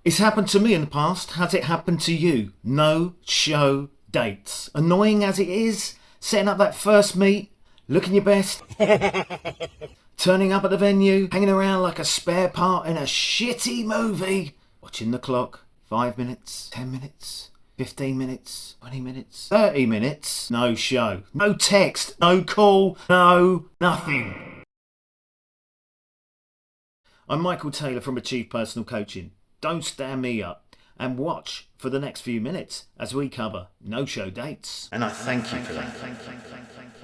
It's happened to me in the past. Has it happened to you? No show dates. Annoying as it is, setting up that first meet, looking your best, turning up at the venue, hanging around like a spare part in a shitty movie, watching the clock, 5 minutes, 10 minutes, 15 minutes, 20 minutes, 30 minutes, no show, no text, no call, no nothing. I'm Michael Taylor from Achieve Personal Coaching. Don't stand me up and watch for the next few minutes as we cover no-show dates. And I thank you for that.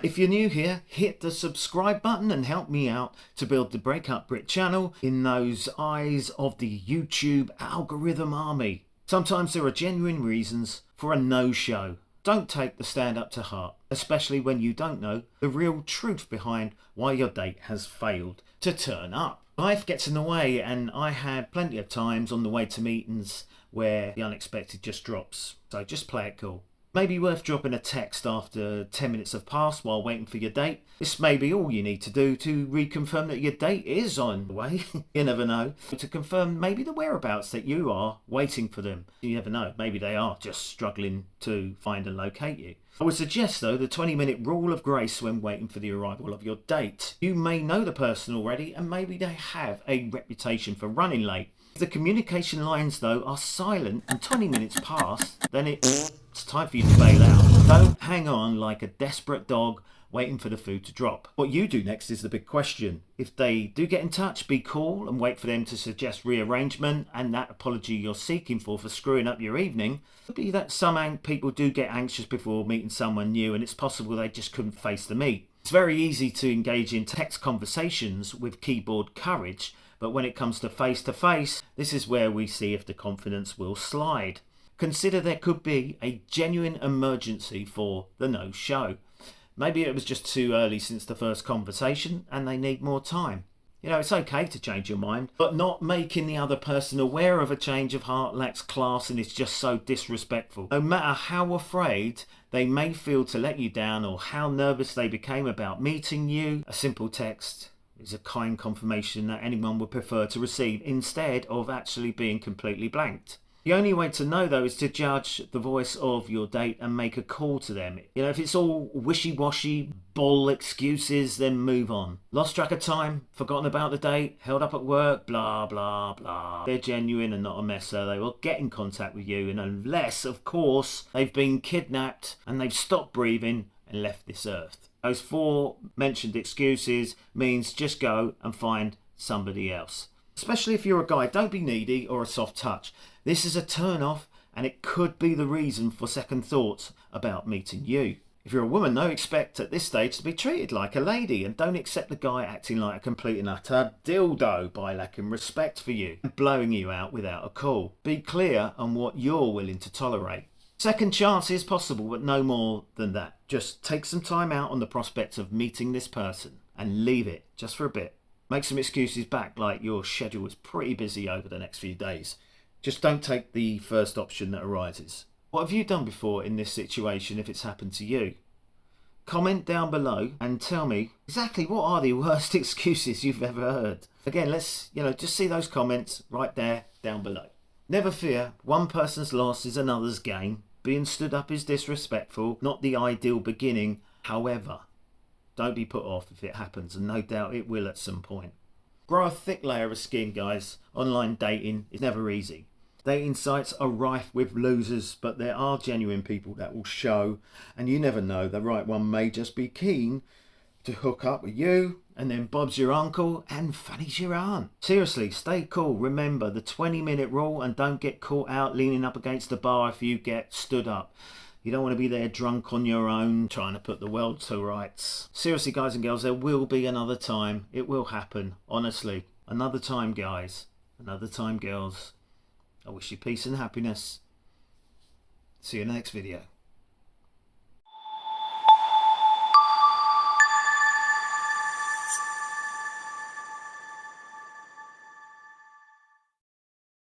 If you're new here, hit the subscribe button and help me out to build the Break Up Brit Channel in those eyes of the YouTube algorithm army. Sometimes there are genuine reasons for a no-show. Don't take the stand up to heart, especially when you don't know the real truth behind why your date has failed to turn up. Life gets in the way, and I had plenty of times on the way to meetings where the unexpected just drops. So just play it cool. Maybe worth dropping a text after 10 minutes have passed while waiting for your date. This may be all you need to do to reconfirm that your date is on the way. You never know. To confirm maybe the whereabouts that you are waiting for them. You never know. Maybe they are just struggling to find and locate you. I would suggest though the 20-minute rule of grace when waiting for the arrival of your date. You may know the person already and maybe they have a reputation for running late. If the communication lines though are silent and 20 minutes pass, then it's time for you to bail out. Don't hang on like a desperate dog waiting for the food to drop. What you do next is the big question. If they do get in touch, be cool and wait for them to suggest rearrangement and that apology you're seeking for screwing up your evening. It could be that some people do get anxious before meeting someone new and it's possible they just couldn't face the meet. It's very easy to engage in text conversations with keyboard courage, but when it comes to face, this is where we see if the confidence will slide. Consider there could be a genuine emergency for the no-show. Maybe it was just too early since the first conversation and they need more time. You know, it's okay to change your mind, but not making the other person aware of a change of heart lacks class and is just so disrespectful. No matter how afraid they may feel to let you down or how nervous they became about meeting you, a simple text is a kind confirmation that anyone would prefer to receive instead of actually being completely blanked. The only way to know though is to judge the voice of your date and make a call to them. You know, if it's all wishy-washy, bull excuses, then move on. Lost track of time, forgotten about the date, held up at work, blah, blah, blah. They're genuine and not a mess, so they will get in contact with you, and unless, of course, they've been kidnapped and they've stopped breathing and left this earth. Those 4 mentioned excuses means just go and find somebody else. Especially if you're a guy, don't be needy or a soft touch. This is a turn off and it could be the reason for second thoughts about meeting you. If you're a woman though, expect at this stage to be treated like a lady and don't accept the guy acting like a complete and utter dildo by lacking respect for you and blowing you out without a call. Be clear on what you're willing to tolerate. Second chance is possible, but no more than that. Just take some time out on the prospect of meeting this person and leave it just for a bit. Make some excuses back like your schedule is pretty busy over the next few days. Just don't take the first option that arises. What have you done before in this situation if it's happened to you? Comment down below and tell me exactly what are the worst excuses you've ever heard. Again, let's just see those comments right there down below. Never fear, one person's loss is another's gain. Being stood up is disrespectful, not the ideal beginning. However, don't be put off if it happens, and no doubt it will at some point. Grow a thick layer of skin, guys. Online dating is never easy. Dating sites are rife with losers, but there are genuine people that will show, and you never know, the right one may just be keen to hook up with you, and then Bob's your uncle and Fanny's your aunt. Seriously, stay cool. Remember the 20-minute rule and don't get caught out leaning up against the bar if you get stood up. You don't want to be there drunk on your own trying to put the world to rights. Seriously, guys and girls, there will be another time. It will happen. Honestly. Another time, guys. Another time, girls. I wish you peace and happiness. See you in the next video.